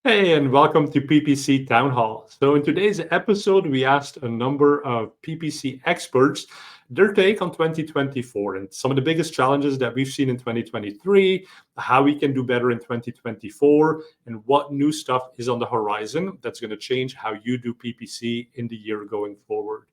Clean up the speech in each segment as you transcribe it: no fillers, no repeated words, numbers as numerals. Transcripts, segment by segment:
Hey, and welcome to PPC Town Hall. So, in today's episode, we asked a number of PPC experts their take on 2024 and some of the biggest challenges that we've seen in 2023, how we can do better in 2024, and what new stuff is on the horizon that's going to change how you do PPC in the year going forward.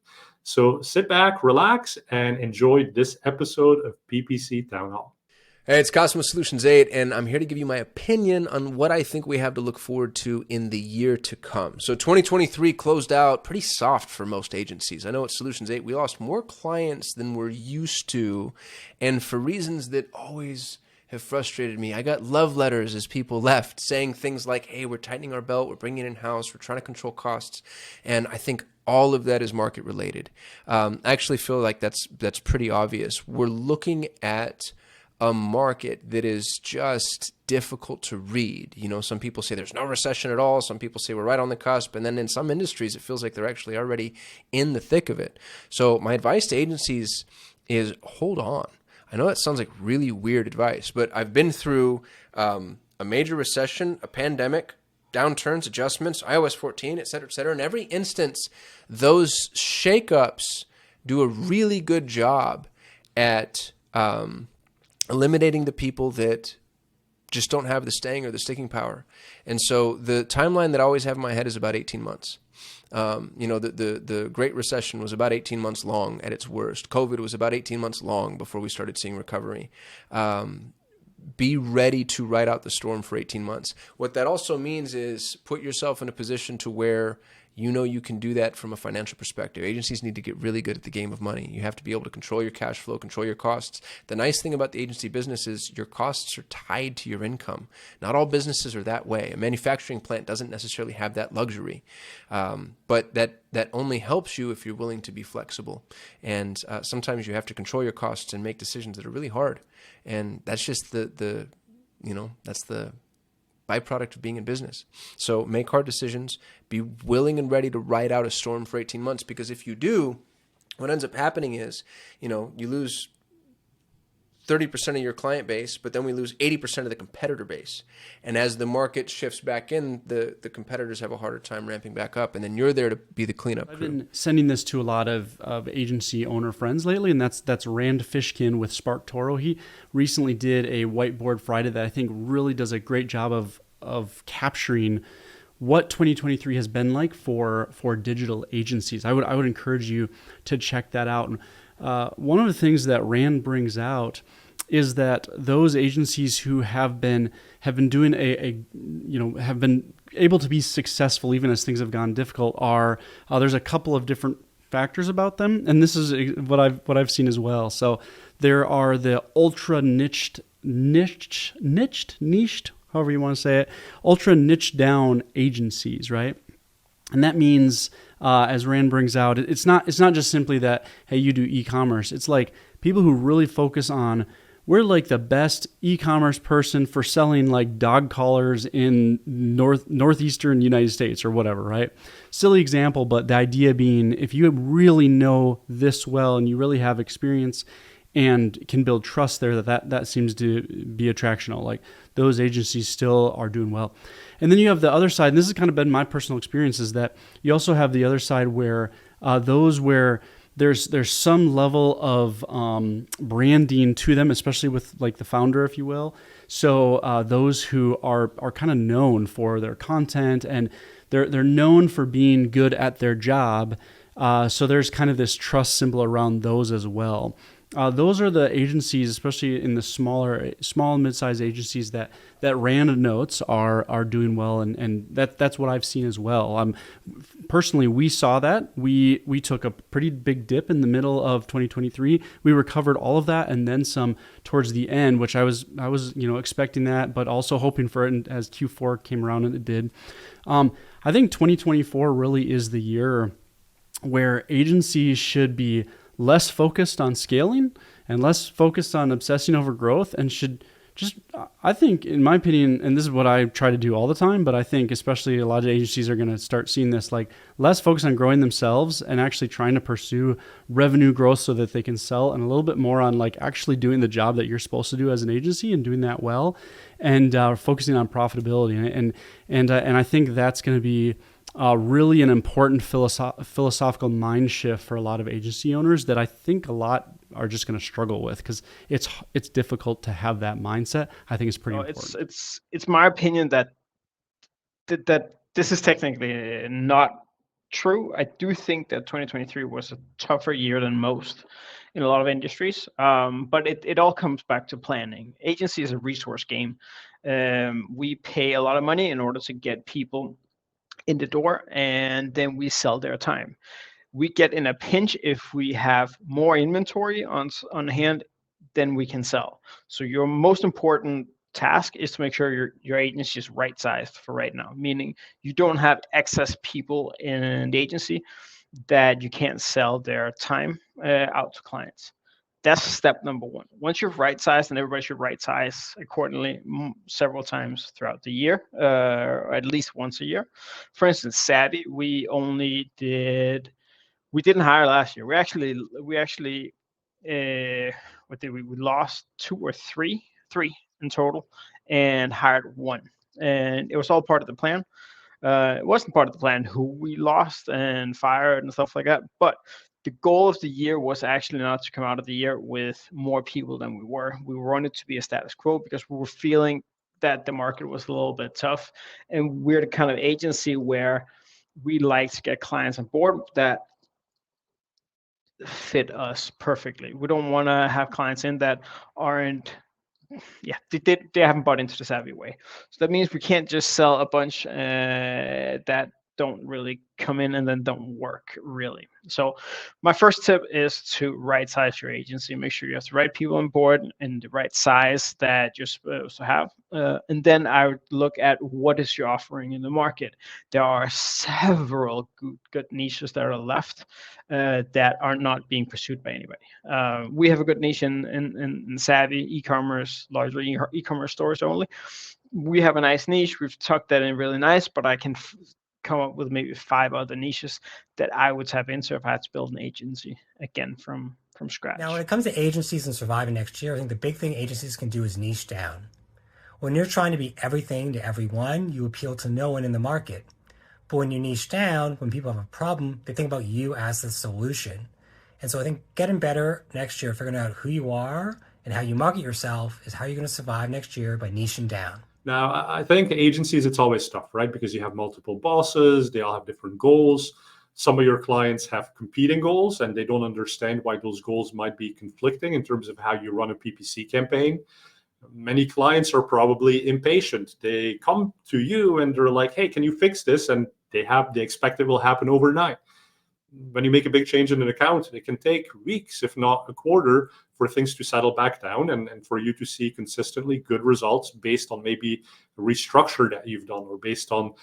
So, sit back, relax, and enjoy this episode of PPC Town Hall. Hey, it's Kasim with Solutions 8, and I'm here to give you my opinion on what I think we have to look forward to in the year to come. So 2023 closed out pretty soft for most agencies. I know at Solutions 8 we lost more clients than we're used to, and for reasons that always have frustrated me. I got love letters as people left saying things like, hey, we're tightening our belt, we're bringing it in-house, we're trying to control costs, and I think all of that is market related. I actually feel like that's pretty obvious. We're looking at a market that is just difficult to read. You know, some people say there's no recession at all. Some people say we're right on the cusp. And then in some industries, it feels like they're actually already in the thick of it. So my advice to agencies is hold on. I know that sounds like really weird advice, but I've been through a major recession, a pandemic, downturns, adjustments, iOS 14, et cetera, et cetera. In every instance, those shakeups do a really good job at eliminating the people that just don't have the staying or the sticking power. And so the timeline that I always have in my head is about 18 months. The Great Recession was about 18 months long at its worst. COVID was about 18 months long before we started seeing recovery. Be ready to ride out the storm for 18 months. What that also means is put yourself in a position to where you know you can do that from a financial perspective. Agencies need to get really good at the game of money. You have to be able to control your cash flow, control your costs. The nice thing about the agency business is your costs are tied to your income. Not all businesses are that way. A manufacturing plant doesn't necessarily have that luxury, but that only helps you if you're willing to be flexible. And sometimes you have to control your costs and make decisions that are really hard. And that's just that's the byproduct of being in business. So make hard decisions, be willing and ready to ride out a storm for 18 months, because if you do, what ends up happening is, you lose 30% of your client base, but then we lose 80% of the competitor base. And as the market shifts back in, the competitors have a harder time ramping back up, and then you're there to be the cleanup crew. I've been sending this to a lot of agency owner friends lately, and that's Rand Fishkin with Spark Toro. He recently did a Whiteboard Friday that I think really does a great job of capturing what 2023 has been like for digital agencies. I would encourage you to check that out. And one of the things that Rand brings out is that those agencies who have been doing have been able to be successful even as things have gone difficult are there's a couple of different factors about them, and this is what I've seen as well. So there are the ultra niched, however you want to say it, ultra niche down agencies, right? And that means, as Rand brings out, it's not just simply that, hey, you do e-commerce. It's like people who really focus on, we're like the best e-commerce person for selling like dog collars in northeastern United States or whatever, right? Silly example, but the idea being, if you really know this well and you really have experience and can build trust there, that seems to be attractional. Like those agencies still are doing well. And then you have the other side, and this has kind of been my personal experience, is that you also have the other side where where there's some level of branding to them, especially with like the founder, if you will. So those who are kind of known for their content, and they're known for being good at their job. So there's kind of this trust symbol around those as well. Those are the agencies, especially in the small and mid-sized agencies that Rand notes are doing well, and that's what I've seen as well. Personally, we saw that. We took a pretty big dip in the middle of 2023. We recovered all of that and then some towards the end, which I was expecting that, but also hoping for it as Q4 came around, and it did. I think 2024 really is the year where agencies should be less focused on scaling and less focused on obsessing over growth, and should I think, in my opinion, and this is what I try to do all the time, but I think especially a lot of agencies are going to start seeing this, like less focus on growing themselves and actually trying to pursue revenue growth so that they can sell, and a little bit more on like actually doing the job that you're supposed to do as an agency and doing that well, and focusing on profitability. And I think that's going to be really an important philosophical mind shift for a lot of agency owners that I think a lot are just going to struggle with, because it's difficult to have that mindset. I think it's pretty important. It's my opinion that this is technically not true. I do think that 2023 was a tougher year than most in a lot of industries, but it all comes back to planning. Agency is a resource game. We pay a lot of money in order to get people in the door, and then we sell their time. We get in a pinch if we have more inventory on hand than we can sell. So your most important task is to make sure your agency is right sized for right now, meaning you don't have excess people in the agency that you can't sell their time out to clients. That's step number one. Once you're right sized, and everybody should right size accordingly several times throughout the year, or at least once a year. For instance, Savvy, we didn't hire last year. We actually what did we lost two or three in total, and hired one, and it was all part of the plan. It wasn't part of the plan who we lost and fired and stuff like that, but the goal of the year was actually not to come out of the year with more people than we were. We wanted to be a status quo because we were feeling that the market was a little bit tough, and we're the kind of agency where we like to get clients on board that fit us perfectly. We don't want to have clients in that aren't, they haven't bought into the Savvy way. So that means we can't just sell a bunch that don't really come in and then don't work really. So my first tip is to right size your agency. Make sure you have the right people on board and the right size that you're supposed to have. And then I would look at what is your offering in the market. There are several good niches that are left that are not being pursued by anybody. We have a good niche in Savvy, e-commerce, largely e-commerce stores only. We have a nice niche. We've tucked that in really nice, but I can come up with maybe 5 other niches that I would tap into if I had to build an agency again from scratch. Now, when it comes to agencies and surviving next year, I think the big thing agencies can do is niche down. When you're trying to be everything to everyone, you appeal to no one in the market. But when you niche down, when people have a problem, they think about you as the solution. And so I think getting better next year, figuring out who you are and how you market yourself is how you're going to survive next year, by niching down. Now, I think agencies, it's always tough, right? Because you have multiple bosses, they all have different goals. Some of your clients have competing goals, and they don't understand why those goals might be conflicting in terms of how you run a PPC campaign. Many clients are probably impatient. They come to you and they're like, hey, can you fix this? And they expect it will happen overnight. When you make a big change in an account, it can take weeks, if not a quarter, for things to settle back down and for you to see consistently good results based on maybe a restructure that you've done, or based on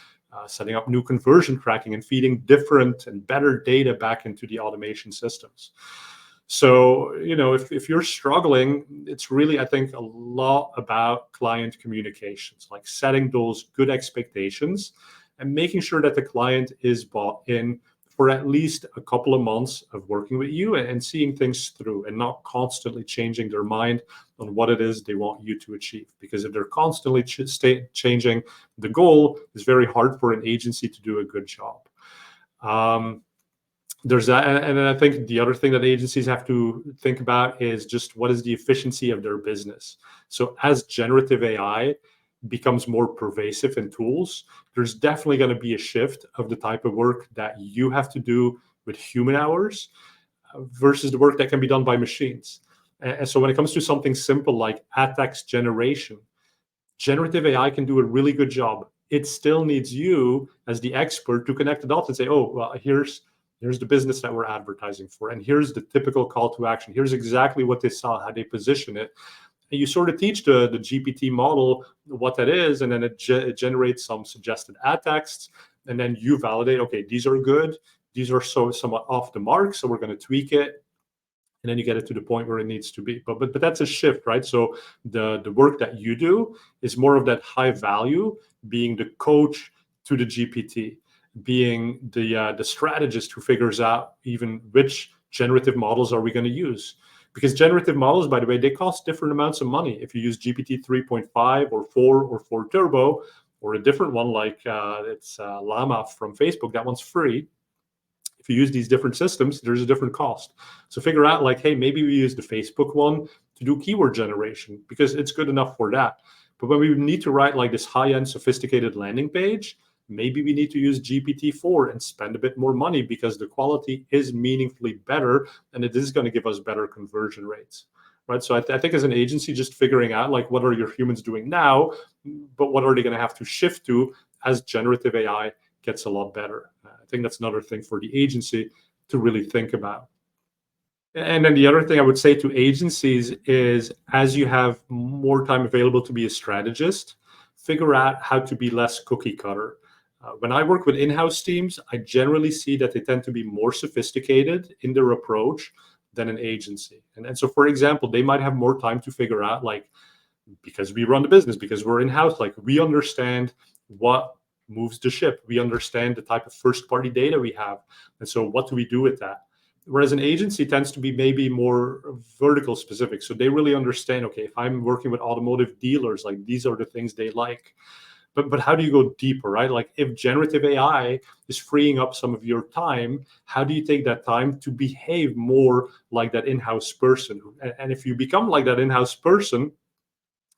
setting up new conversion tracking and feeding different and better data back into the automation systems. So, if you're struggling, it's really, I think, a lot about client communications, like setting those good expectations and making sure that the client is bought in for at least a couple of months of working with you and seeing things through, and not constantly changing their mind on what it is they want you to achieve. Because if they're constantly changing the goal, it's very hard for an agency to do a good job. There's that. And I think the other thing that agencies have to think about is just what is the efficiency of their business. So as generative AI becomes more pervasive in tools, there's definitely going to be a shift of the type of work that you have to do with human hours versus the work that can be done by machines. And so when it comes to something simple like ad text generation, generative AI can do a really good job. It still needs you as the expert to connect the dots and say, oh, well, here's the business that we're advertising for, and here's the typical call to action. Here's exactly what they saw, how they position it. And you sort of teach the GPT model what that is, and then it generates some suggested ad texts, and then you validate, okay, these are good, these are somewhat off the mark, so we're going to tweak it. and then you get it to the point where it needs to be. But that's a shift, right? So the work that you do is more of that high value, being the coach to the GPT, being the strategist who figures out even which generative models are we going to use. Because generative models, by the way, they cost different amounts of money. If you use GPT 3.5 or 4 or 4 Turbo, or a different one like it's Llama from Facebook, that one's free. If you use these different systems, there's a different cost. So figure out like, hey, maybe we use the Facebook one to do keyword generation because it's good enough for that. But when we need to write like this high-end sophisticated landing page, maybe we need to use GPT-4 and spend a bit more money because the quality is meaningfully better and it is going to give us better conversion rates, right? So I think as an agency, just figuring out like what are your humans doing now, but what are they going to have to shift to as generative AI gets a lot better. I think that's another thing for the agency to really think about. And then the other thing I would say to agencies is as you have more time available to be a strategist, figure out how to be less cookie cutter. When I work with in-house teams, I generally see that they tend to be more sophisticated in their approach than an agency. And so, for example, they might have more time to figure out, like, because we run the business, because we're in-house, like we understand what moves the ship. We understand the type of first-party data we have. And so what do we do with that? Whereas an agency tends to be maybe more vertical specific. So they really understand, okay, if I'm working with automotive dealers, like these are the things they like. But how do you go deeper, right? Like if generative AI is freeing up some of your time, how do you take that time to behave more like that in-house person? And if you become like that in-house person,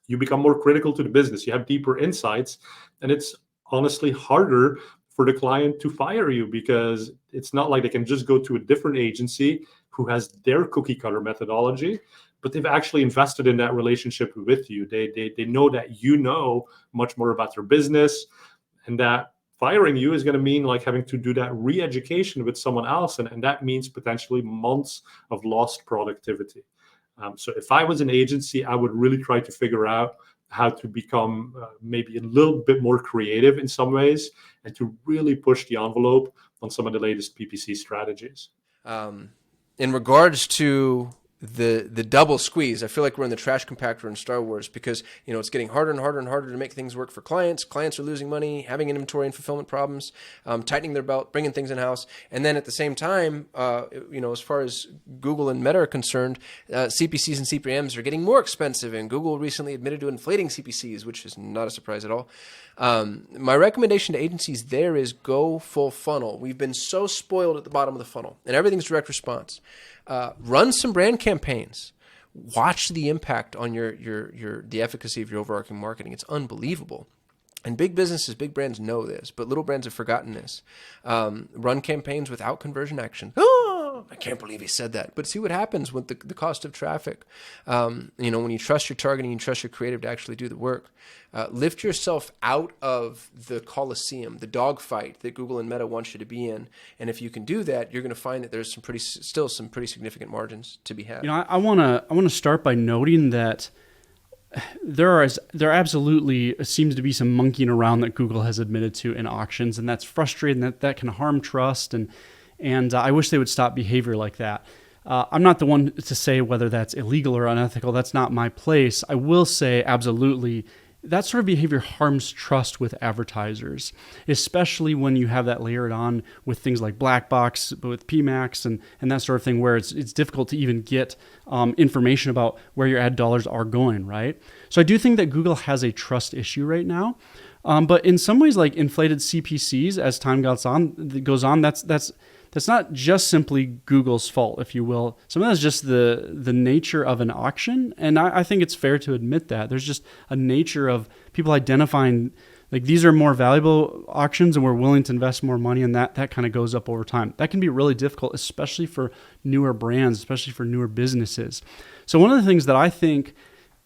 you become more critical to the business. You have deeper insights, and it's honestly harder for the client to fire you because it's not like they can just go to a different agency who has their cookie cutter methodology, but they've actually invested in that relationship with you. They know that you know much more about their business, and that firing you is going to mean like having to do that re-education with someone else, and that means potentially months of lost productivity. So if I was an agency, I would really try to figure out how to become maybe a little bit more creative in some ways and to really push the envelope on some of the latest PPC strategies. In regards to the double squeeze, I feel like we're in the trash compactor in Star Wars because, you know, it's getting harder and harder and harder to make things work for clients. Clients are losing money, having inventory and fulfillment problems, tightening their belt, bringing things in-house. And then at the same time, you know, as far as Google and Meta are concerned, CPCs and CPMs are getting more expensive. And Google recently admitted to inflating CPCs, which is not a surprise at all. My recommendation to agencies there is go full funnel. We've been so spoiled at the bottom of the funnel and everything's direct response. Run some brand campaigns. Watch the impact on the efficacy of your overarching marketing. It's unbelievable. And big businesses, big brands know this, but little brands have forgotten this. Run campaigns without conversion action. Oh, I can't believe he said that. But see what happens with the cost of traffic. You know, when you trust your targeting, you trust your creative to actually do the work. Lift yourself out of the coliseum, the dogfight that Google and Meta want you to be in. And if you can do that, you're going to find that there's still some pretty significant margins to be had. You know, I want to start by noting that there absolutely seems to be some monkeying around that Google has admitted to in auctions, and that's frustrating. That can harm trust, and I wish they would stop behavior like that. I'm not the one to say whether that's illegal or unethical. That's not my place. I will say absolutely that sort of behavior harms trust with advertisers, especially when you have that layered on with things like black box, with PMAX and that sort of thing, where it's difficult to even get information about where your ad dollars are going, right? So I do think that Google has a trust issue right now. But in some ways, like inflated CPCs as time goes on, that's not just simply Google's fault, if you will. Some of that's just the nature of an auction. And I think it's fair to admit that. There's just a nature of people identifying, like, these are more valuable auctions and we're willing to invest more money, and that kind of goes up over time. That can be really difficult, especially for newer brands, especially for newer businesses. So one of the things that I think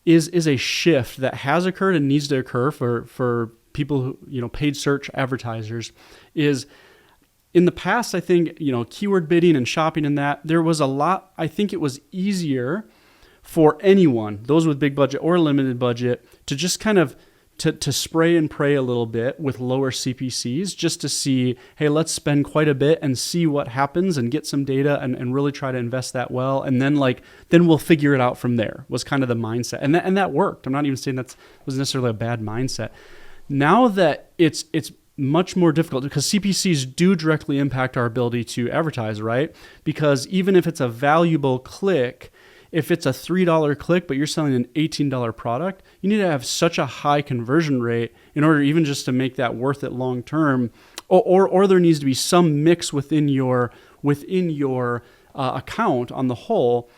is a shift that has occurred and needs to occur for people who, you know, paid search advertisers is, in the past, I think, you know, keyword bidding and shopping and that, there was a lot, I think it was easier for anyone, those with big budget or limited budget, to just kind of to spray and pray a little bit with lower CPCs just to see, hey, let's spend quite a bit and see what happens and get some data and really try to invest that well. And then then we'll figure it out from there was kind of the mindset. And that worked. I'm not even saying that was necessarily a bad mindset. Now that it's much more difficult because CPCs do directly impact our ability to advertise, right? Because even if it's a valuable click, if it's a $3 click, but you're selling an $18 product, you need to have such a high conversion rate in order even just to make that worth it long term, or there needs to be some mix within your account on the whole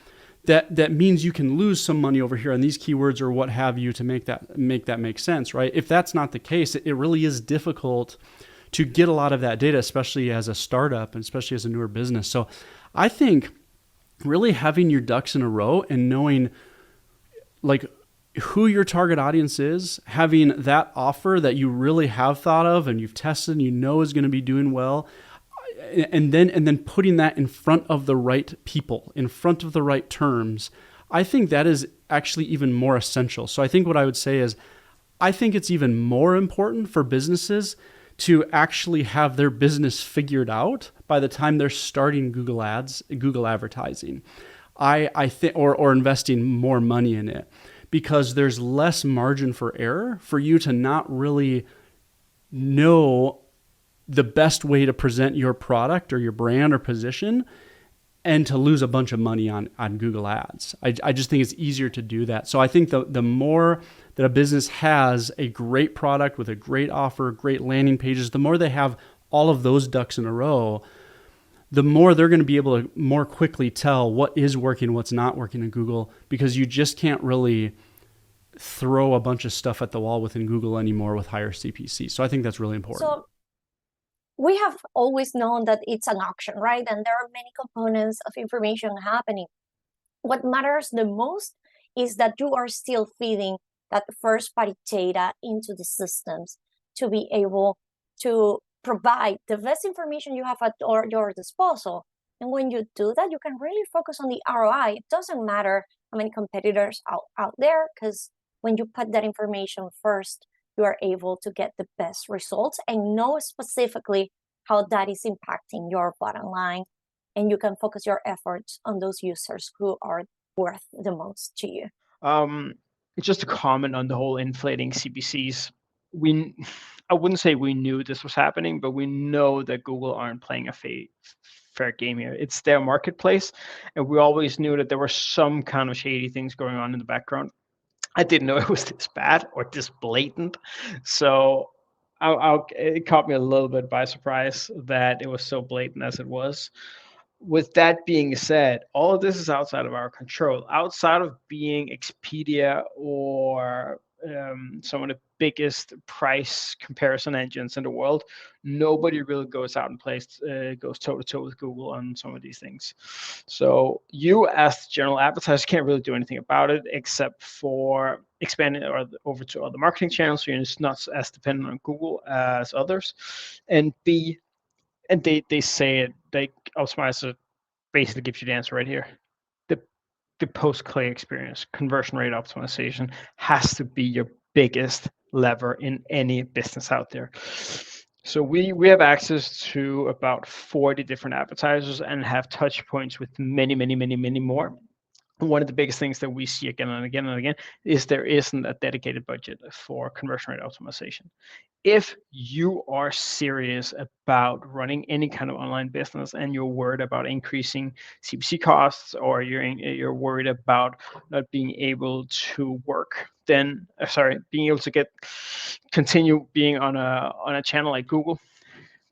that means you can lose some money over here on these keywords or what have you to make that make sense, right? If that's not the case, it really is difficult to get a lot of that data, especially as a startup and especially as a newer business. So I think really having your ducks in a row and knowing who your target audience is, having that offer that you really have thought of and you've tested and you know is going to be doing well, and then putting that in front of the right people, in front of the right terms, I think that is actually even more essential. So I think what I would say is I think it's even more important for businesses to actually have their business figured out by the time they're starting Google Ads, Google advertising. I think, or investing more money in it, because there's less margin for error for you to not really know the best way to present your product or your brand or position and to lose a bunch of money on Google Ads. I just think it's easier to do that. So I think the more that a business has a great product with a great offer, great landing pages, the more they have all of those ducks in a row, the more they're going to be able to more quickly tell what is working, what's not working in Google, because you just can't really throw a bunch of stuff at the wall within Google anymore with higher CPC. So I think that's really important. So we have always known that it's an auction, right? And there are many components of information happening. What matters the most is that you are still feeding that first-party data into the systems to be able to provide the best information you have at your disposal. And when you do that, you can really focus on the ROI. It doesn't matter how many competitors out there, because when you put that information first, you are able to get the best results and know specifically how that is impacting your bottom line. And you can focus your efforts on those users who are worth the most to you. Just to comment on the whole inflating CPCs, I wouldn't say we knew this was happening, but we know that Google aren't playing a fair game here. It's their marketplace, and we always knew that there were some kind of shady things going on in the background. I didn't know it was this bad or this blatant. So it caught me a little bit by surprise that it was so blatant as it was. With that being said, all of this is outside of our control. Outside of being Expedia or some of the biggest price comparison engines in the world, nobody really goes out and goes toe-to-toe with Google on some of these things. So you, as the general advertiser, can't really do anything about it except for expanding over to other marketing channels. So you're just not as dependent on Google as others. And they say it, Optmyzr basically gives you the answer right here. The post-click experience, conversion rate optimization, has to be your biggest lever in any business out there. So we have access to about 40 different advertisers and have touch points with many more. One of the biggest things that we see again and again and again is there isn't a dedicated budget for conversion rate optimization. If you are serious about running any kind of online business and you're worried about increasing CPC costs, or you're worried about not being able to being able to continue being on a channel like Google,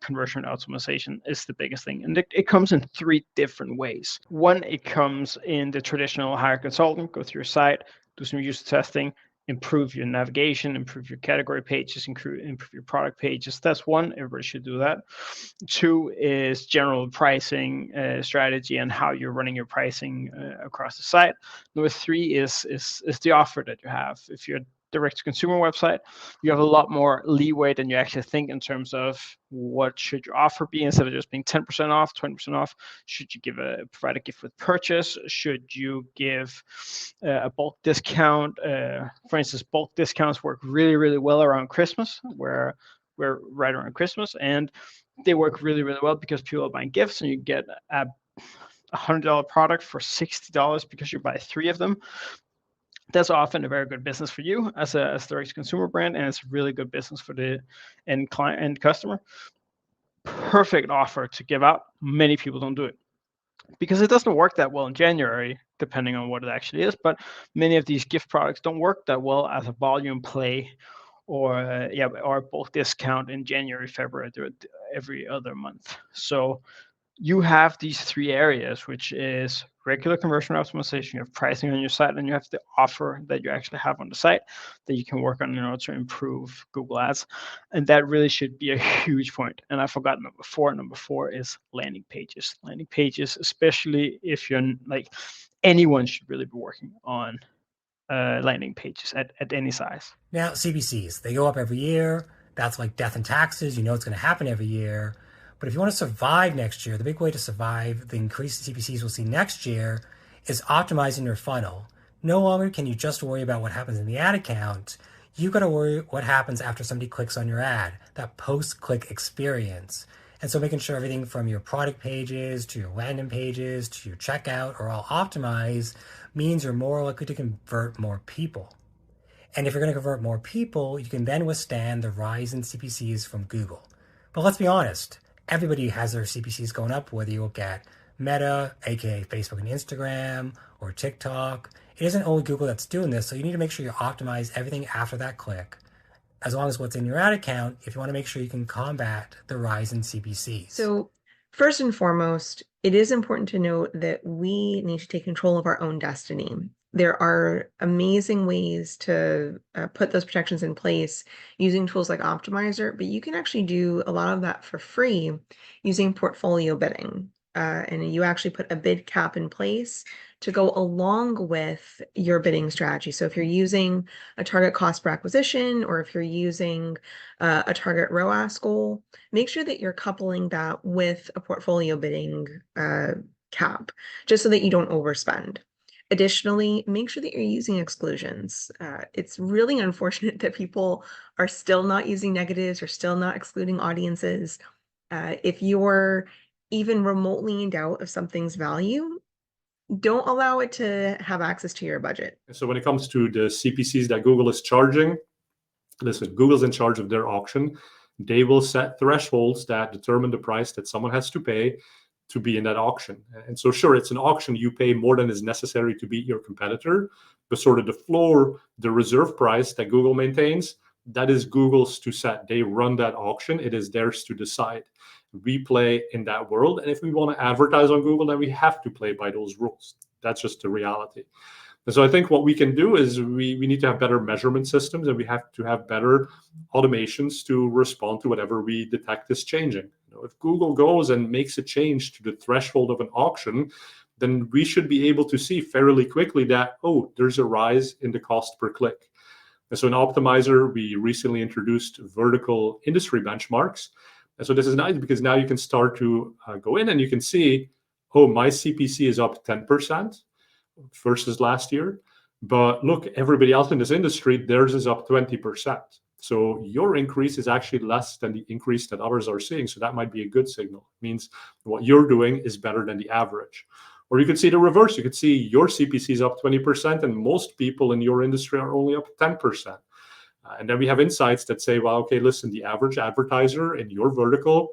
conversion optimization is the biggest thing. And it comes in 3 different ways. One, it comes in the traditional hire a consultant, go through your site, do some user testing, improve your navigation, improve your category pages, improve your product pages. That's one. Everybody should do that. 2 is general pricing strategy and how you're running your pricing across the site. Number 3 is the offer that you have. If you're direct-to-consumer website, you have a lot more leeway than you actually think in terms of what should your offer be. Instead of just being 10% off, 20% off, should you provide a gift with purchase? Should you give a bulk discount? For instance, bulk discounts work really, really well around Christmas, where we're right around Christmas, and they work really, really well because people are buying gifts, and you get a $100 product for $60 because you buy 3 of them. That's often a very good business for you as a direct consumer brand, and it's really good business for the end client and customer. Perfect offer to give out. Many people don't do it because it doesn't work that well in January, depending on what it actually is. But many of these gift products don't work that well as a volume play or a bulk discount in January, February, every other month. So you have these 3 areas, which is regular conversion optimization, you have pricing on your site, and you have the offer that you actually have on the site that you can work on in order to improve Google Ads. And that really should be a huge point. And I forgot number 4. Number 4 is landing pages. Landing pages, especially if you're like, anyone should really be working on landing pages at any size. Now, CPCs, they go up every year. That's like death and taxes. You know it's going to happen every year. But if you want to survive next year, the big way to survive the increased CPCs we'll see next year is optimizing your funnel. No longer can you just worry about what happens in the ad account. You've got to worry what happens after somebody clicks on your ad, that post-click experience. And so making sure everything from your product pages to your landing pages to your checkout are all optimized means you're more likely to convert more people. And if you're going to convert more people, you can then withstand the rise in CPCs from Google. But let's be honest, everybody has their CPCs going up, whether you look at Meta, aka Facebook and Instagram, or TikTok. It isn't only Google that's doing this, so you need to make sure you optimize everything after that click, as long as what's in your ad account, if you want to make sure you can combat the rise in CPCs. So first and foremost, it is important to note that we need to take control of our own destiny. There are amazing ways to put those protections in place using tools like Optmyzr, but you can actually do a lot of that for free using portfolio bidding. And you actually put a bid cap in place to go along with your bidding strategy. So if you're using a target cost per acquisition, or if you're using a target ROAS goal, make sure that you're coupling that with a portfolio bidding cap, just so that you don't overspend. Additionally, make sure that you're using exclusions. It's really unfortunate that people are still not using negatives or still not excluding audiences. If you're even remotely in doubt of something's value, don't allow it to have access to your budget. So when it comes to the CPCs that Google is charging, listen, Google's in charge of their auction. They will set thresholds that determine the price that someone has to pay to be in that auction. And so sure, it's an auction, you pay more than is necessary to beat your competitor, but sort of the floor, the reserve price that Google maintains, that is Google's to set. They run that auction, it is theirs to decide. We play in that world, and if we want to advertise on Google, then we have to play by those rules. That's just the reality. And so I think what we can do is we need to have better measurement systems, and we have to have better automations to respond to whatever we detect is changing. If Google goes and makes a change to the threshold of an auction, then we should be able to see fairly quickly that, oh, there's a rise in the cost per click. And so in Optmyzr, we recently introduced vertical industry benchmarks. And so this is nice because now you can start to go in and you can see, oh, my CPC is up 10% versus last year. But look, everybody else in this industry, theirs is up 20%. So your increase is actually less than the increase that others are seeing. So that might be a good signal. It means what you're doing is better than the average. Or you could see the reverse. You could see your CPC is up 20% and most people in your industry are only up 10%. And then we have insights that say, well, okay, listen, the average advertiser in your vertical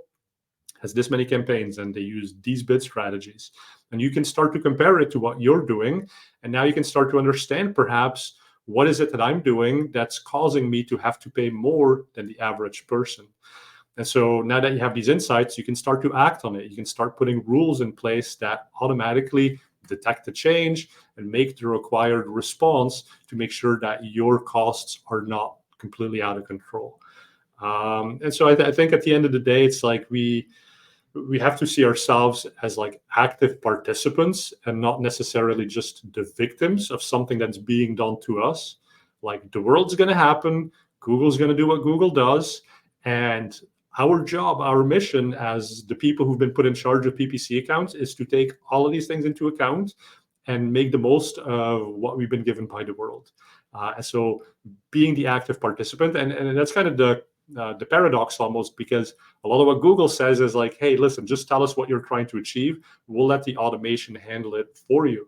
has this many campaigns and they use these bid strategies. And you can start to compare it to what you're doing. And now you can start to understand perhaps what is it that I'm doing that's causing me to have to pay more than the average person. And so now that you have these insights, you can start to act on it. You can start putting rules in place that automatically detect the change and make the required response to make sure that your costs are not completely out of control. And so I think at the end of the day, it's like we have to see ourselves as like active participants and not necessarily just the victims of something that's being done to us. Like, the world's going to happen. Google's going to do what Google does. And our job, our mission as the people who've been put in charge of PPC accounts is to take all of these things into account and make the most of what we've been given by the world. So being the active participant, and that's kind of the paradox almost, because a lot of what Google says is like, hey, listen, just tell us what you're trying to achieve. We'll let the automation handle it for you.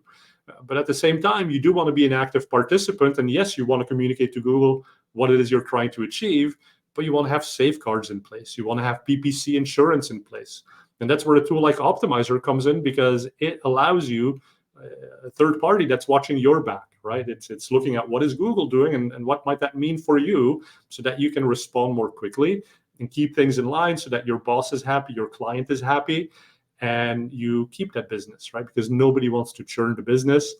But at the same time, you do want to be an active participant. And yes, you want to communicate to Google what it is you're trying to achieve, but you want to have safeguards in place. You want to have PPC insurance in place. And that's where a tool like Optmyzr comes in, because it allows you a third party that's watching your back, right? It's looking at what is Google doing and what might that mean for you, so that you can respond more quickly and keep things in line so that your boss is happy, your client is happy, and you keep that business, right? Because nobody wants to churn the business,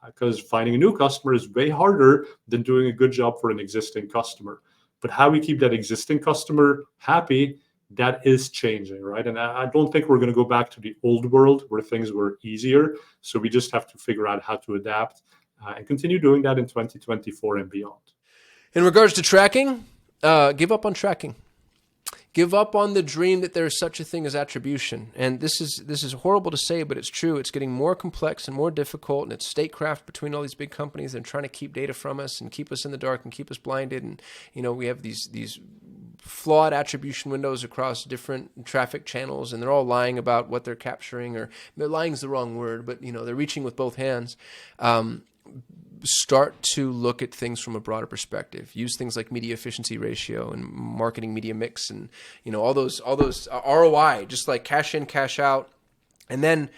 because finding a new customer is way harder than doing a good job for an existing customer. But how we keep that existing customer happy, that is changing, right? And I don't think we're going to go back to the old world where things were easier. So we just have to figure out how to adapt and continue doing that in 2024 and beyond. In regards to tracking, give up on tracking. Give up on the dream that there is such a thing as attribution. And this is horrible to say, but it's true. It's getting more complex and more difficult, and it's statecraft between all these big companies and trying to keep data from us and keep us in the dark and keep us blinded. And we have these flawed attribution windows across different traffic channels, and they're all lying about what they're capturing, or lying is the wrong word, but they're reaching with both hands. Start to look at things from a broader perspective. Use things like media efficiency ratio and marketing media mix, and all those ROI, just like cash in, cash out, and then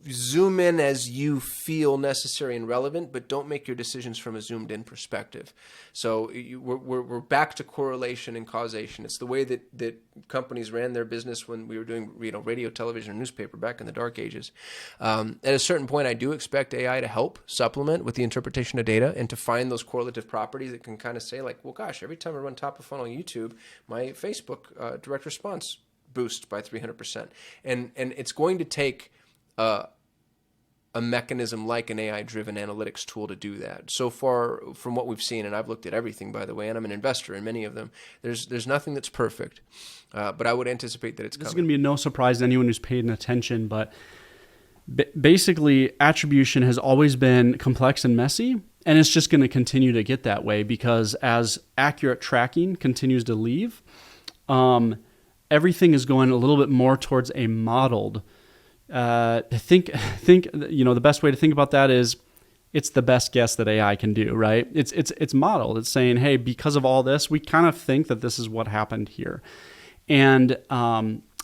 zoom in as you feel necessary and relevant, but don't make your decisions from a zoomed in perspective. So we're back to correlation and causation. It's the way that companies ran their business when we were doing radio, television, and newspaper back in the dark ages. At a certain point, I do expect AI to help supplement with the interpretation of data and to find those correlative properties that can kind of say like, well, gosh, every time I run top of funnel on YouTube, my Facebook direct response boosts by 300%. And it's going to take a mechanism like an AI-driven analytics tool to do that. So far, from what we've seen, and I've looked at everything, by the way, and I'm an investor in many of them, there's nothing that's perfect, but I would anticipate that it's coming. This is going to be no surprise to anyone who's paid attention, but basically, attribution has always been complex and messy, and it's just going to continue to get that way, because as accurate tracking continues to leave, everything is going a little bit more towards a modeled. Think the best way to think about that is it's the best guess that AI can do, right? It's modeled. It's saying, hey, because of all this, we kind of think that this is what happened here. And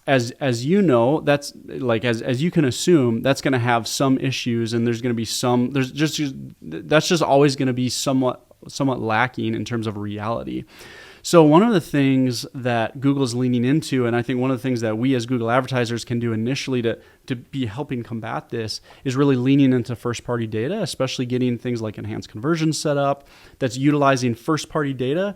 as you know, that's like as you can assume, that's going to have some issues, and there's going to be that's just always going to be somewhat lacking in terms of reality. So one of the things that Google's leaning into, and I think one of the things that we as Google advertisers can do initially to be helping combat this, is really leaning into first-party data, especially getting things like enhanced conversions set up that's utilizing first-party data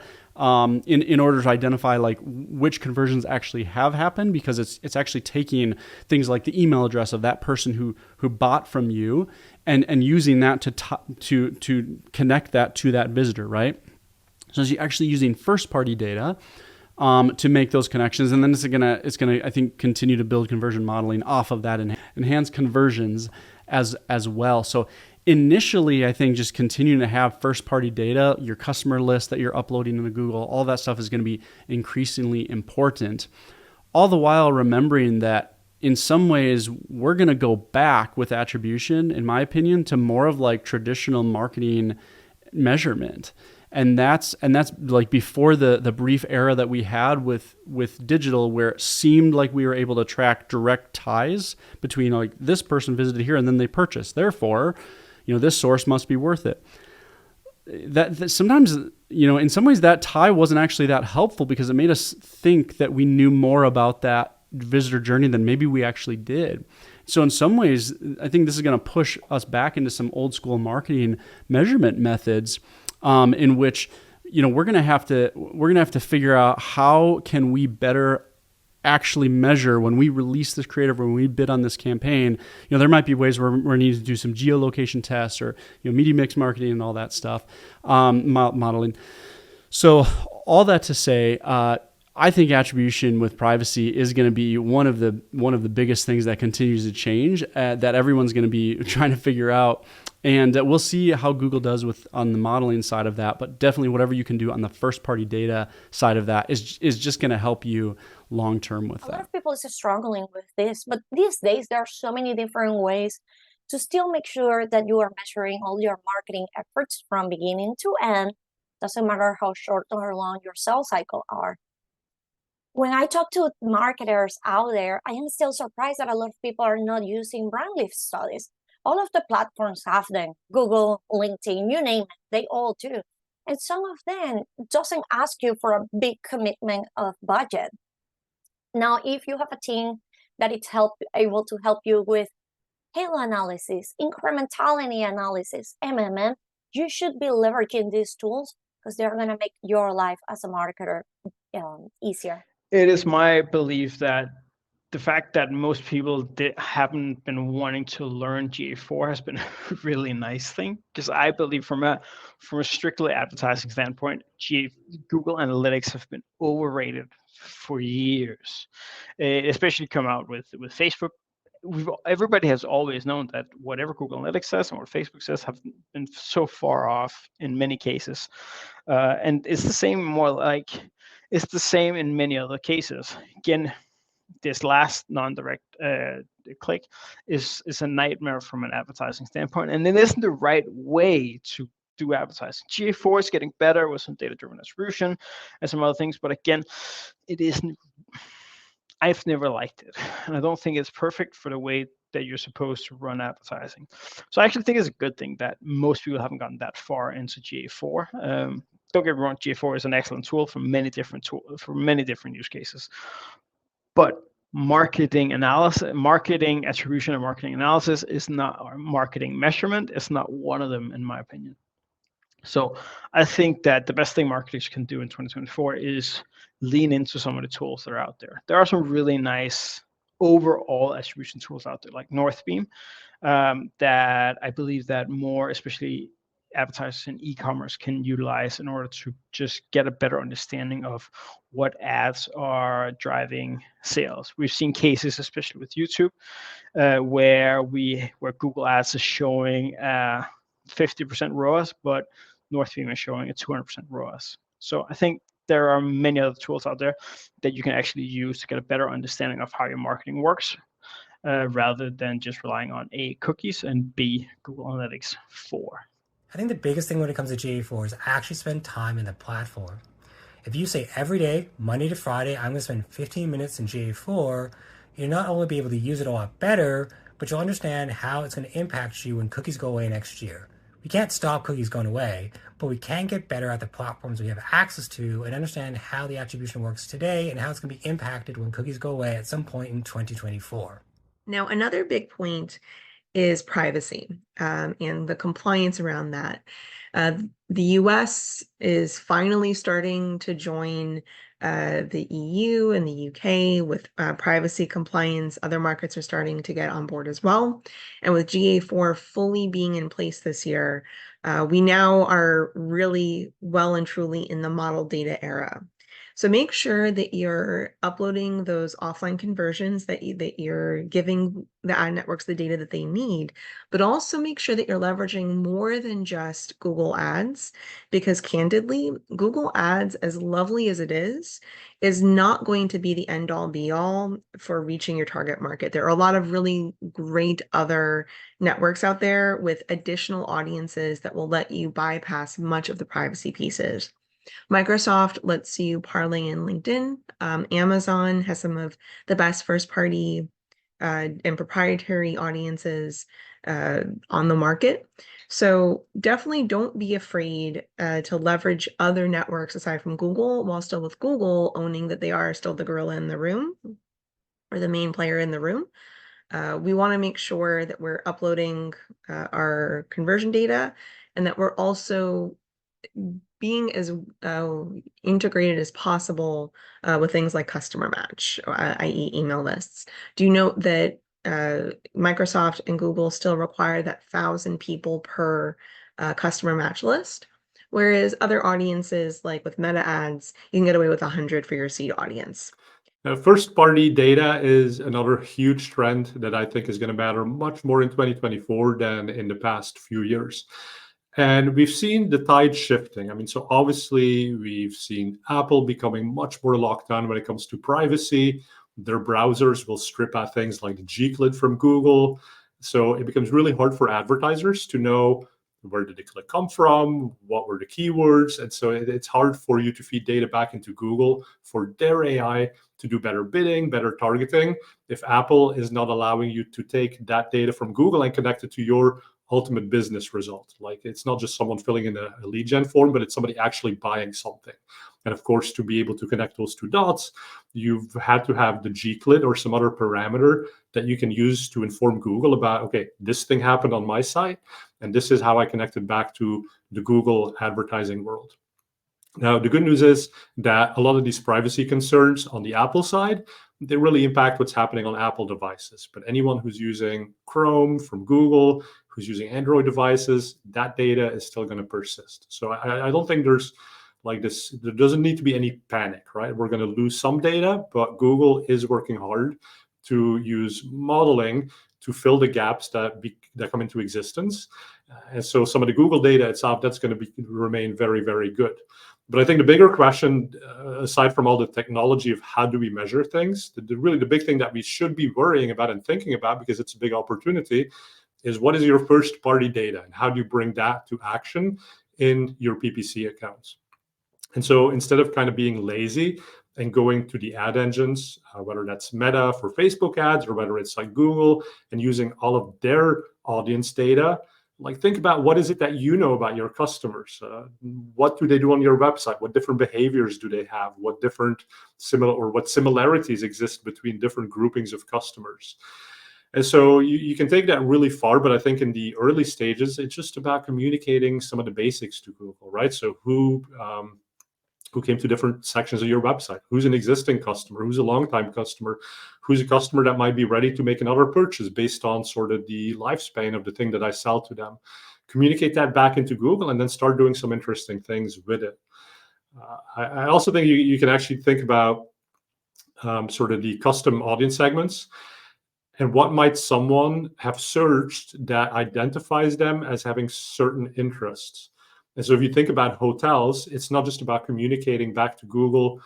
in order to identify like which conversions actually have happened, because it's actually taking things like the email address of that person who bought from you and using that to connect that to that visitor, right? So you're actually using first-party data to make those connections, and then it's gonna I think continue to build conversion modeling off of that and enhance conversions as well. So initially, I think just continuing to have first-party data, your customer list that you're uploading into Google, all that stuff is going to be increasingly important. All the while remembering that in some ways we're going to go back with attribution, in my opinion, to more of like traditional marketing measurement. And that's like before the brief era that we had with digital, where it seemed like we were able to track direct ties between like this person visited here and then they purchased. Therefore, this source must be worth it. That sometimes, in some ways that tie wasn't actually that helpful, because it made us think that we knew more about that visitor journey than maybe we actually did. So in some ways, I think this is going to push us back into some old school marketing measurement methods, in which we're going to have to figure out how can we better actually measure when we release this creative or when we bid on this campaign, there might be ways where we need to do some geolocation tests or, media mix marketing and all that stuff, modeling. So all that to say, I think attribution with privacy is going to be one of the biggest things that continues to change, that everyone's going to be trying to figure out. And we'll see how Google does on the modeling side of that. But definitely whatever you can do on the first party data side of that is just going to help you long term with that. A lot of people is struggling with this, but these days there are so many different ways to still make sure that you are measuring all your marketing efforts from beginning to end. Doesn't matter how short or long your sales cycle are. When I talk to marketers out there, I am still surprised that a lot of people are not using brand lift studies. All of the platforms have them. Google, LinkedIn, you name it, they all do. And some of them doesn't ask you for a big commitment of budget. Now, if you have a team that is able to help you with halo analysis, incrementality analysis, MMM, you should be leveraging these tools because they're going to make your life as a marketer easier. It is my belief that the fact that most people haven't been wanting to learn GA4 has been a really nice thing, because I believe from a strictly advertising standpoint, Google Analytics have been overrated for years. It especially come out with Facebook. Everybody has always known that whatever Google Analytics says and what Facebook says have been so far off in many cases, and it's the same in many other cases. Again, this last non-direct click is a nightmare from an advertising standpoint, and it isn't the right way to do advertising. GA4 is getting better with some data-driven attribution and some other things, but again, it isn't. I've never liked it, and I don't think it's perfect for the way that you're supposed to run advertising. So I actually think it's a good thing that most people haven't gotten that far into GA4. Don't get me wrong, GA4 is an excellent tool for many different use cases. But marketing analysis, marketing attribution and marketing analysis is not, or marketing measurement is not one of them, in my opinion. So I think that the best thing marketers can do in 2024 is lean into some of the tools that are out there. There are some really nice overall attribution tools out there, like Northbeam, that I believe that more, especially advertisers in e-commerce, can utilize in order to just get a better understanding of what ads are driving sales. We've seen cases, especially with YouTube, where Google Ads is showing 50% ROAS, but Northbeam is showing a 200% ROAS. So I think there are many other tools out there that you can actually use to get a better understanding of how your marketing works, rather than just relying on A, cookies, and B, Google Analytics 4. I think the biggest thing when it comes to GA4 is actually spend time in the platform. If you say every day, Monday to Friday, I'm going to spend 15 minutes in GA4, you'll not only be able to use it a lot better, but you'll understand how it's going to impact you when cookies go away next year. We can't stop cookies going away, but we can get better at the platforms we have access to and understand how the attribution works today and how it's going to be impacted when cookies go away at some point in 2024. Now, another big point is privacy and the compliance around that. The US is finally starting to join the EU and the UK with privacy compliance. Other markets are starting to get on board as well. And with GA4 fully being in place this year, we now are really well and truly in the model data era. So make sure that you're uploading those offline conversions, that you're giving the ad networks the data that they need, but also make sure that you're leveraging more than just Google Ads, because candidly, Google Ads, as lovely as it is not going to be the end all be all for reaching your target market. There are a lot of really great other networks out there with additional audiences that will let you bypass much of the privacy pieces. Microsoft lets you parlay in LinkedIn. Amazon has some of the best first-party and proprietary audiences on the market. So definitely don't be afraid to leverage other networks aside from Google, while still with Google owning that they are still the gorilla in the room or the main player in the room. We want to make sure that we're uploading our conversion data and that we're also being as integrated as possible with things like customer match, i.e. email lists. Do you note that Microsoft and Google still require that 1,000 people per customer match list? Whereas other audiences, like with meta ads, you can get away with 100 for your seed audience. First-party data is another huge trend that I think is going to matter much more in 2024 than in the past few years. And we've seen the tide shifting. I mean, so obviously we've seen Apple becoming much more locked down when it comes to privacy. Their browsers will strip out things like the gclid from Google. So it becomes really hard for advertisers to know where did the click come from, what were the keywords. And so it's hard for you to feed data back into Google for their AI to do better bidding, better targeting, if Apple is not allowing you to take that data from Google and connect it to your ultimate business result. Like, it's not just someone filling in a lead gen form, but it's somebody actually buying something. And of course, to be able to connect those two dots, you've had to have the gclid or some other parameter that you can use to inform Google about, okay, this thing happened on my site, and this is how I connected back to the Google advertising world. Now, the good news is that a lot of these privacy concerns on the Apple side, they really impact what's happening on Apple devices. But anyone who's using Chrome from Google, who's using Android devices, that data is still going to persist. So I don't think there's like this, there doesn't need to be any panic, right? We're going to lose some data, but Google is working hard to use modeling to fill the gaps that come into existence. And so some of the Google data itself, that's going to remain very, very good. But I think the bigger question, aside from all the technology of how do we measure things, really the big thing that we should be worrying about and thinking about, because it's a big opportunity, is what is your first party data and how do you bring that to action in your PPC accounts? And so instead of kind of being lazy and going to the ad engines, whether that's Meta for Facebook ads or whether it's like Google, and using all of their audience data, like think about what is it that you know about your customers? What do they do on your website? What different behaviors do they have? What different what similarities exist between different groupings of customers? And so you can take that really far, but I think in the early stages, it's just about communicating some of the basics to Google, right? So who came to different sections of your website, who's an existing customer, who's a longtime customer, who's a customer that might be ready to make another purchase based on sort of the lifespan of the thing that I sell to them. Communicate that back into Google and then start doing some interesting things with it. I also think you can actually think about sort of the custom audience segments and what might someone have searched that identifies them as having certain interests. And so if you think about hotels, it's not just about communicating back to Google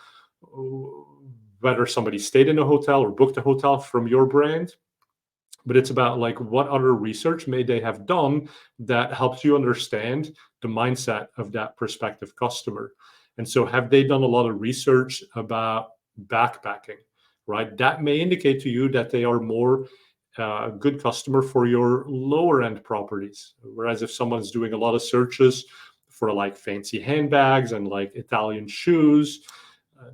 whether somebody stayed in a hotel or booked a hotel from your brand, but it's about like what other research may they have done that helps you understand the mindset of that prospective customer. And so have they done a lot of research about backpacking, right? That may indicate to you that they are more a good customer for your lower end properties. Whereas if someone's doing a lot of searches for like fancy handbags and like Italian shoes,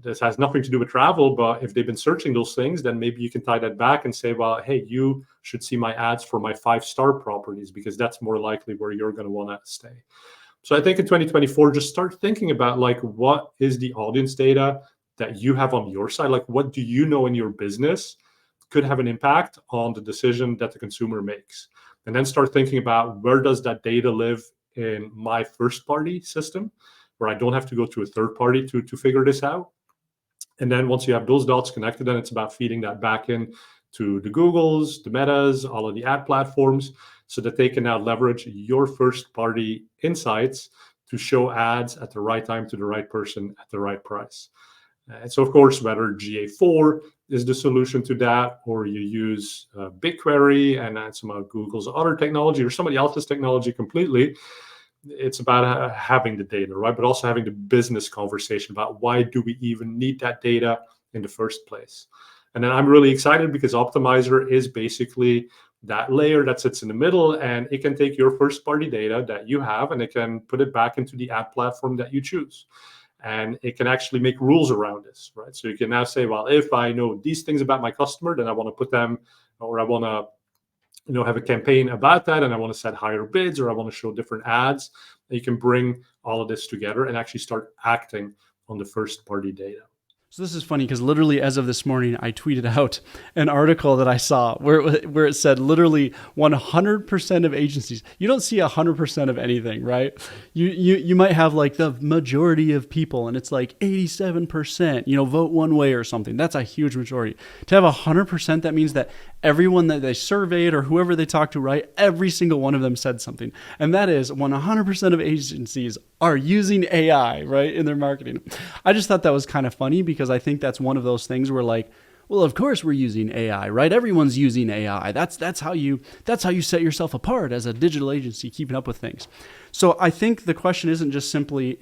this has nothing to do with travel, but if they've been searching those things, then maybe you can tie that back and say, well, hey, you should see my ads for my 5-star properties because that's more likely where you're going to want to stay. So I think in 2024, just start thinking about like, what is the audience data that you have on your side? Like, what do you know in your business could have an impact on the decision that the consumer makes? And then start thinking about where does that data live in my first party system where I don't have to go to a third party to figure this out. And then once you have those dots connected, then it's about feeding that back in to the Googles, the Metas, all of the ad platforms, so that they can now leverage your first party insights to show ads at the right time to the right person at the right price. And so, of course, whether GA4 is the solution to that, or you use BigQuery and some of Google's other technology or somebody else's technology completely, it's about having the data, right? But also having the business conversation about why do we even need that data in the first place? And then I'm really excited because Optmyzr is basically that layer that sits in the middle, and it can take your first party data that you have and it can put it back into the ad platform that you choose. And it can actually make rules around this, right? So you can now say, well, if I know these things about my customer, then I want to put them, or I want to have a campaign about that, and I want to set higher bids, or I want to show different ads. You can bring all of this together and actually start acting on the first party data. So this is funny because literally as of this morning, I tweeted out an article that I saw where it said literally 100% of agencies. You don't see 100% of anything, right? You might have like the majority of people and it's like 87%, vote one way or something. That's a huge majority. To have 100%, that means that everyone that they surveyed or whoever they talked to, right? Every single one of them said something. And that is when 100% of agencies are using AI, right, in their marketing. I just thought that was kind of funny because I think that's one of those things where like, well, of course we're using AI, right? Everyone's using AI. That's how you set yourself apart as a digital agency, keeping up with things. So I think the question isn't just simply,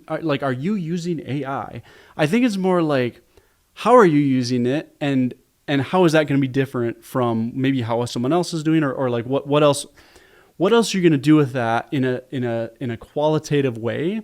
are you using AI? I think it's more like, how are you using it, and how is that going to be different from maybe how someone else is doing, or like what else you're going to do with that in a qualitative way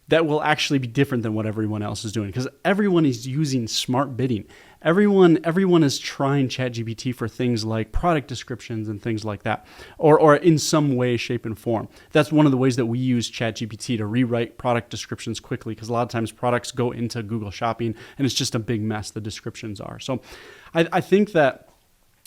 that will actually be different than what everyone else is doing, because everyone is using smart bidding. Everyone is trying ChatGPT for things like product descriptions and things like that, or in some way, shape, and form. That's one of the ways that we use ChatGPT to rewrite product descriptions quickly, because a lot of times products go into Google Shopping and it's just a big mess, the descriptions are. So I think that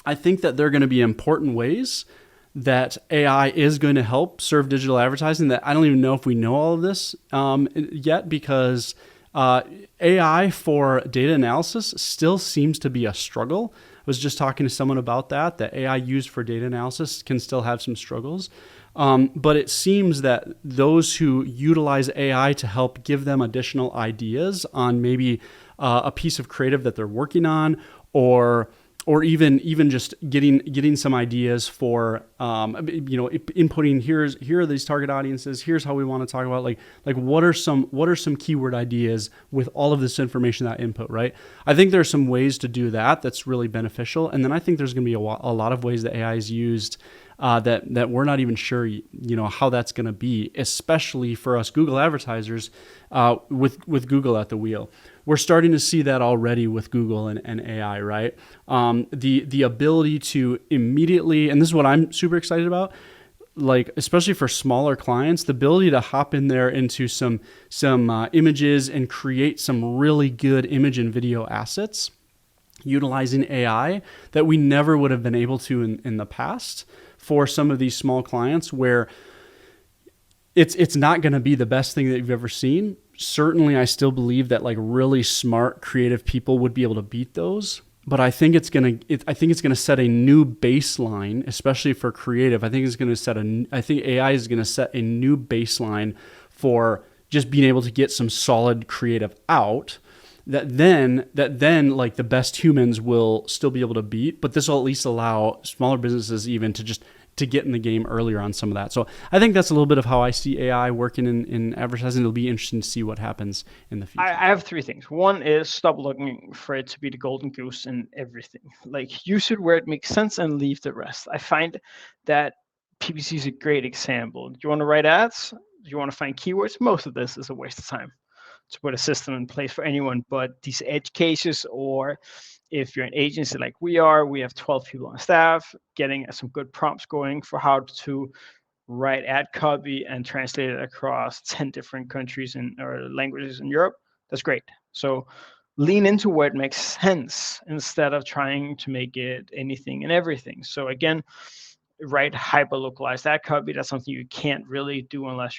there are going to be important ways that AI is going to help serve digital advertising that I don't even know if we know all of this yet, because AI for data analysis still seems to be a struggle. I was just talking to someone about that AI used for data analysis can still have some struggles. But it seems that those who utilize AI to help give them additional ideas on maybe a piece of creative that they're working on, or even just getting some ideas for inputting, here are these target audiences, here's how we want to talk about like what are some keyword ideas with all of this information, that input, right? I think there are some ways to do that's really beneficial, and then I think there's going to be a lot of ways that AI is used that we're not even sure how that's going to be, especially for us Google advertisers with Google at the wheel. We're starting to see that already with Google and AI, right? The ability to immediately, and this is what I'm super excited about, like especially for smaller clients, the ability to hop in there into some images and create some really good image and video assets utilizing AI that we never would have been able to in the past for some of these small clients, where it's not going to be the best thing that you've ever seen. Certainly, I still believe that like really smart, creative people would be able to beat those. But I think it's gonna set a new baseline, especially for creative. I think AI is gonna set a new baseline for just being able to get some solid creative out that then like the best humans will still be able to beat. But this will at least allow smaller businesses even to get in the game earlier on some of that. So I think that's a little bit of how I see AI working in advertising. It'll be interesting to see what happens in the future. I have three things. One is stop looking for it to be the golden goose in everything. Like, use it where it makes sense and leave the rest. I find that PPC is a great example. Do you want to write ads? Do you want to find keywords? Most of this is a waste of time to put a system in place for anyone, but these edge cases, or if you're an agency like we have 12 people on staff, getting some good prompts going for how to write ad copy and translate it across 10 different countries or languages in Europe. That's great. So lean into where it makes sense instead of trying to make it anything and everything. So again, write hyper-localized ad copy. That's something you can't really do unless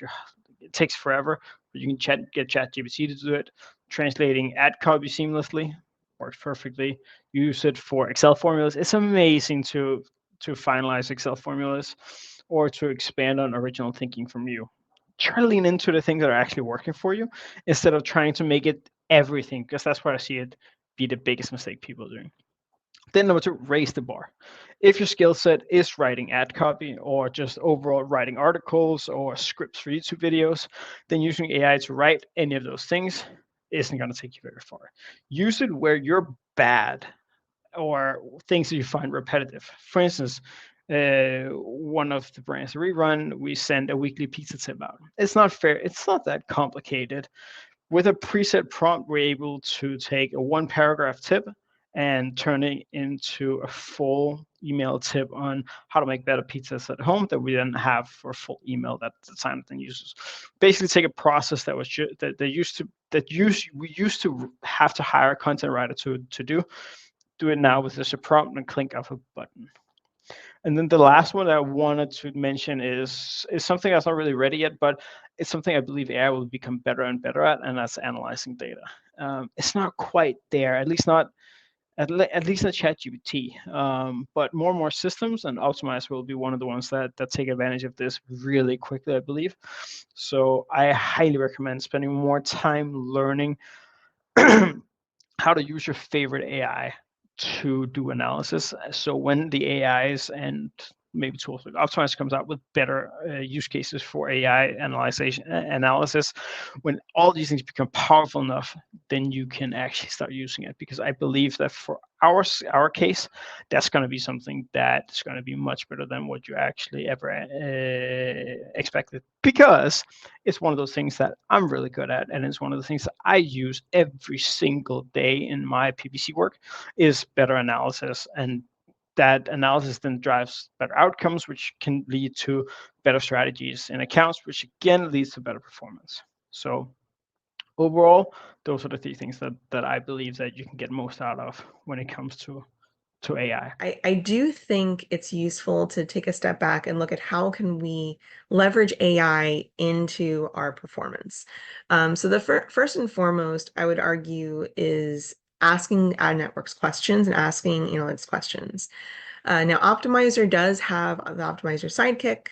it takes forever, but you can get ChatGPT to do it. Translating ad copy seamlessly works perfectly. Use it for Excel formulas. It's amazing to finalize Excel formulas or to expand on original thinking from you. Try to lean into the things that are actually working for you instead of trying to make it everything, because that's where I see it be the biggest mistake people are doing. Then number two, raise the bar. If your skill set is writing ad copy or just overall writing articles or scripts for YouTube videos, then using AI to write any of those things isn't going to take you very far. Use it where you're bad or things that you find repetitive. For instance, one of the brands that we run, we send a weekly pizza tip out. It's not fair. It's not that complicated. With a preset prompt, we're able to take a one paragraph tip and turn it into a full email tip on how to make better pizzas at home that we then have for full email that the Sign-Up users. Basically, take a process that was we used to have to hire a content writer to do it now with just a prompt and click of a button. And then the last one that I wanted to mention is something that's not really ready yet, but it's something I believe AI will become better and better at, and that's analyzing data. It's not quite there, at least not ChatGPT, but more and more systems, and Optmyzr will be one of the ones that take advantage of this really quickly, I believe. So I highly recommend spending more time learning how to use your favorite AI to do analysis. So when the AIs and maybe tools like Optmyzr comes out with better use cases for AI analysis, when all these things become powerful enough, then you can actually start using it. Because I believe that for our case, that's going to be something that's going to be much better than what you actually ever expected. Because it's one of those things that I'm really good at, and it's one of the things that I use every single day in my PPC work is better analysis, and that analysis then drives better outcomes, which can lead to better strategies in accounts, which again leads to better performance. So overall, those are the three things that I believe that you can get most out of when it comes to AI. I do think it's useful to take a step back and look at how can we leverage AI into our performance. So the first and foremost, I would argue, is asking ad networks questions and asking analytics questions. Now, Optmyzr does have the Optmyzr Sidekick,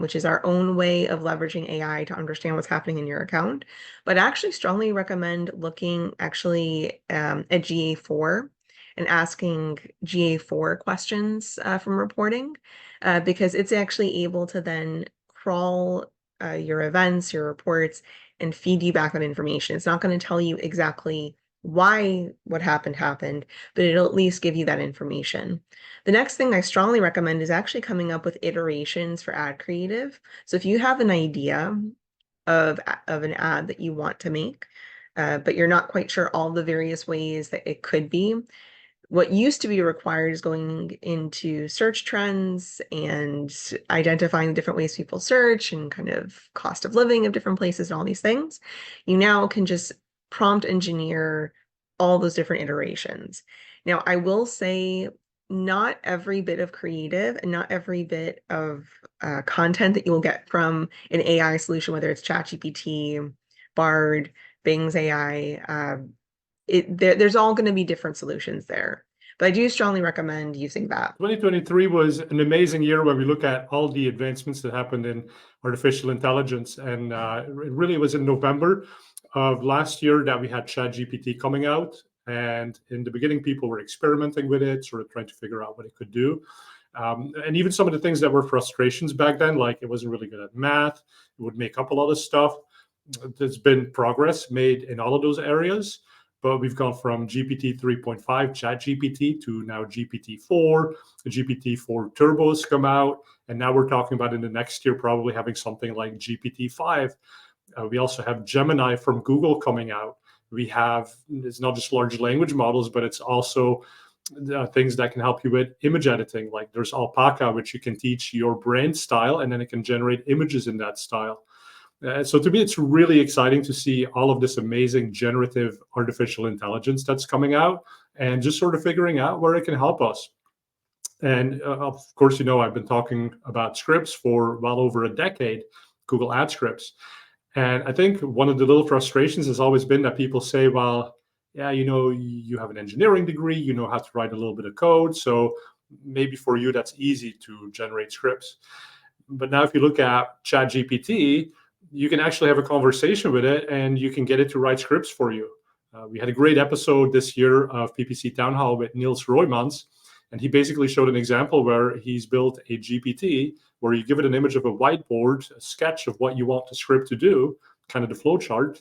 which is our own way of leveraging AI to understand what's happening in your account. But I actually strongly recommend looking at GA4 and asking GA4 questions from reporting, because it's actually able to then crawl your events, your reports, and feed you back that information. It's not going to tell you exactly why what happened, but it'll at least give you that information. The next thing I strongly recommend is actually coming up with iterations for ad creative. So if you have an idea of an ad that you want to make, but you're not quite sure all the various ways that it could be, what used to be required is going into search trends and identifying different ways people search and kind of cost of living of different places and all these things. You now can just prompt engineer all those different iterations. Now, I will say not every bit of creative and not every bit of content that you will get from an AI solution, whether it's ChatGPT, Bard, Bing's AI, there's all going to be different solutions there. But I do strongly recommend using that. 2023 was an amazing year when we look at all the advancements that happened in artificial intelligence. And it really was in November of last year that we had ChatGPT coming out. And in the beginning, people were experimenting with it, sort of trying to figure out what it could do. And even some of the things that were frustrations back then, like it wasn't really good at math, it would make up a lot of stuff. There's been progress made in all of those areas. But we've gone from GPT 3.5 ChatGPT to now GPT-4. The GPT-4 turbos come out, and now we're talking about in the next year probably having something like GPT-5. We also have Gemini from Google coming out. We have, it's not just large language models, but it's also things that can help you with image editing. Like there's Alpaca, which you can teach your brand style, and then it can generate images in that style. So to me, it's really exciting to see all of this amazing generative artificial intelligence that's coming out and just sort of figuring out where it can help us. And of course, I've been talking about scripts for well over a decade, Google Ad Scripts. And I think one of the little frustrations has always been that people say, well, yeah, you have an engineering degree, you know how to write a little bit of code. So maybe for you, that's easy to generate scripts. But now if you look at ChatGPT, you can actually have a conversation with it and you can get it to write scripts for you. We had a great episode this year of PPC Town Hall with Niels Roymans, and he basically showed an example where he's built a GPT where you give it an image of a whiteboard, a sketch of what you want the script to do, kind of the flow chart,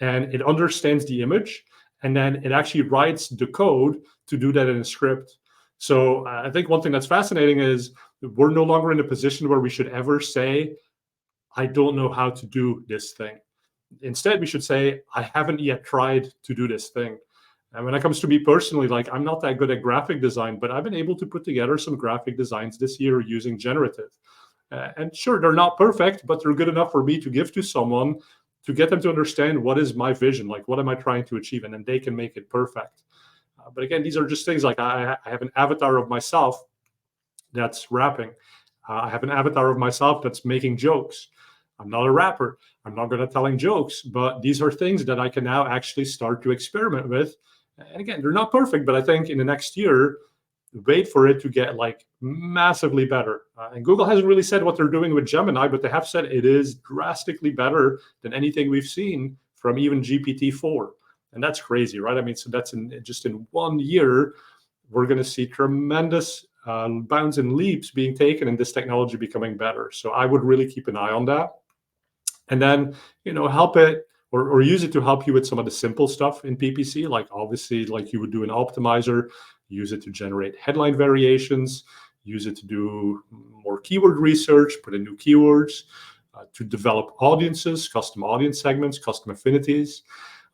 and it understands the image, and then it actually writes the code to do that in a script. So I think one thing that's fascinating is we're no longer in a position where we should ever say, I don't know how to do this thing. Instead, we should say, I haven't yet tried to do this thing. And when it comes to me personally, like I'm not that good at graphic design, but I've been able to put together some graphic designs this year using generative. And sure, they're not perfect, but they're good enough for me to give to someone to get them to understand what is my vision, like what am I trying to achieve, and then they can make it perfect. But again, these are just things like I have an avatar of myself that's rapping. I have an avatar of myself that's making jokes. I'm not a rapper. I'm not good at telling jokes, but these are things that I can now actually start to experiment with. And again, they're not perfect, but I think in the next year, wait for it to get like massively better. And Google hasn't really said what they're doing with Gemini, but they have said it is drastically better than anything we've seen from even GPT-4. And that's crazy, right? I mean, so that's just in 1 year, we're going to see tremendous bounds and leaps being taken and this technology becoming better. So I would really keep an eye on that. And then, help it or use it to help you with some of the simple stuff in PPC, like obviously like you would do in Optmyzr, use it to generate headline variations, use it to do more keyword research, put in new keywords, to develop audiences, custom audience segments, custom affinities,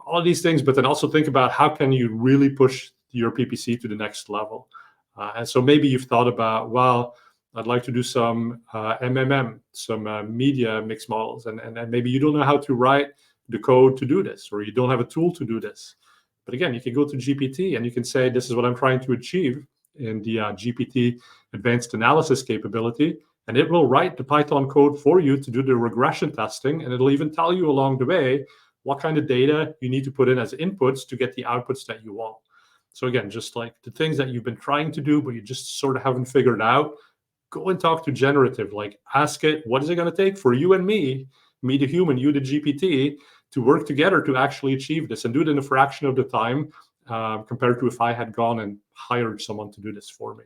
all of these things. But then also think about how can you really push your PPC to the next level. And so maybe you've thought about, well, I'd like to do some MMM, some media mix models, and maybe you don't know how to write the code to do this, or you don't have a tool to do this. But again, you can go to GPT and you can say, this is what I'm trying to achieve in the GPT advanced analysis capability, and it will write the Python code for you to do the regression testing, and it'll even tell you along the way what kind of data you need to put in as inputs to get the outputs that you want. So again, just like the things that you've been trying to do, but you just sort of haven't figured out, go and talk to generative, like ask it, what is it going to take for you and me the human, you the GPT, to work together to actually achieve this, and do it in a fraction of the time compared to if I had gone and hired someone to do this for me.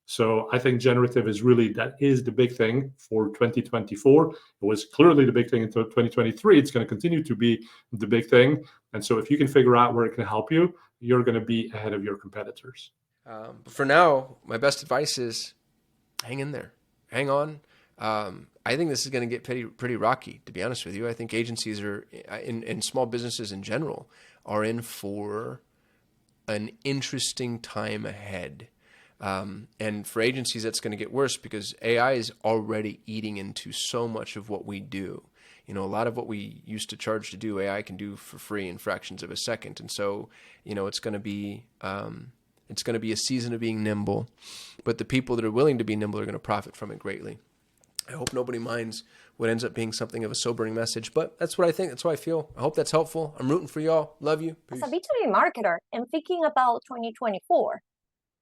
So I think generative that is the big thing for 2024. It was clearly the big thing in 2023. It's going to continue to be the big thing. And so if you can figure out where it can help you, you're going to be ahead of your competitors. But for now, my best advice is hang in there, hang on. I think this is going to get pretty rocky, to be honest with you. I think agencies are, in small businesses in general, are in for an interesting time ahead. And for agencies, that's going to get worse because AI is already eating into so much of what we do. A lot of what we used to charge to do, AI can do for free in fractions of a second. And so, it's going to be a season of being nimble, but the people that are willing to be nimble are going to profit from it greatly. I hope nobody minds what ends up being something of a sobering message, but that's what I think. That's what I feel. I hope that's helpful. I'm rooting for y'all. Love you. Peace. As a B2B marketer and thinking about 2024,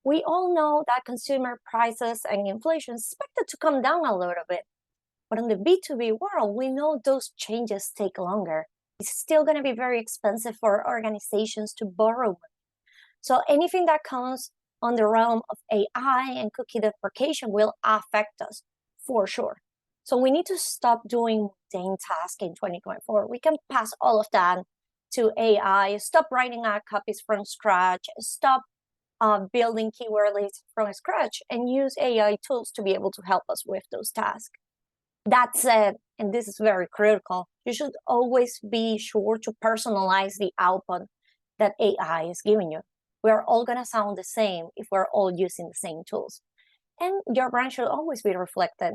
we all know that consumer prices and inflation is expected to come down a little bit. But in the B2B world, we know those changes take longer. It's still going to be very expensive for organizations to borrow money. So anything that comes on the realm of AI and cookie deprecation will affect us for sure. So we need to stop doing mundane tasks in 2024. We can pass all of that to AI, stop writing our copies from scratch, stop building keyword lists from scratch, and use AI tools to be able to help us with those tasks. That said, and this is very critical, you should always be sure to personalize the output that AI is giving you. We're all going to sound the same if we're all using the same tools. And your brand should always be reflected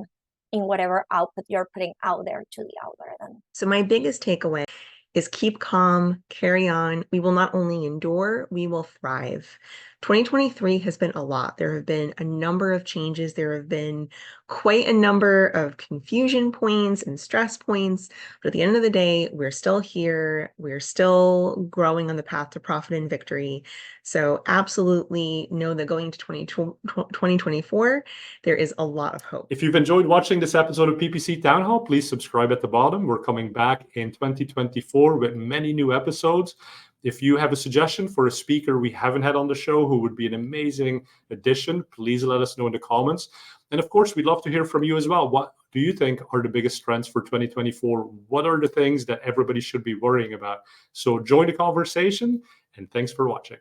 in whatever output you're putting out there to the algorithm. So my biggest takeaway is keep calm, carry on. We will not only endure, we will thrive. 2023 has been a lot. There have been a number of changes. There have been quite a number of confusion points and stress points. But at the end of the day, we're still here. We're still growing on the path to profit and victory. So absolutely know that going into 2024, there is a lot of hope. If you've enjoyed watching this episode of PPC Town Hall, please subscribe at the bottom. We're coming back in 2024 with many new episodes. If you have a suggestion for a speaker we haven't had on the show who would be an amazing addition, please let us know in the comments. And of course, we'd love to hear from you as well. What do you think are the biggest trends for 2024? What are the things that everybody should be worrying about? So join the conversation, and thanks for watching.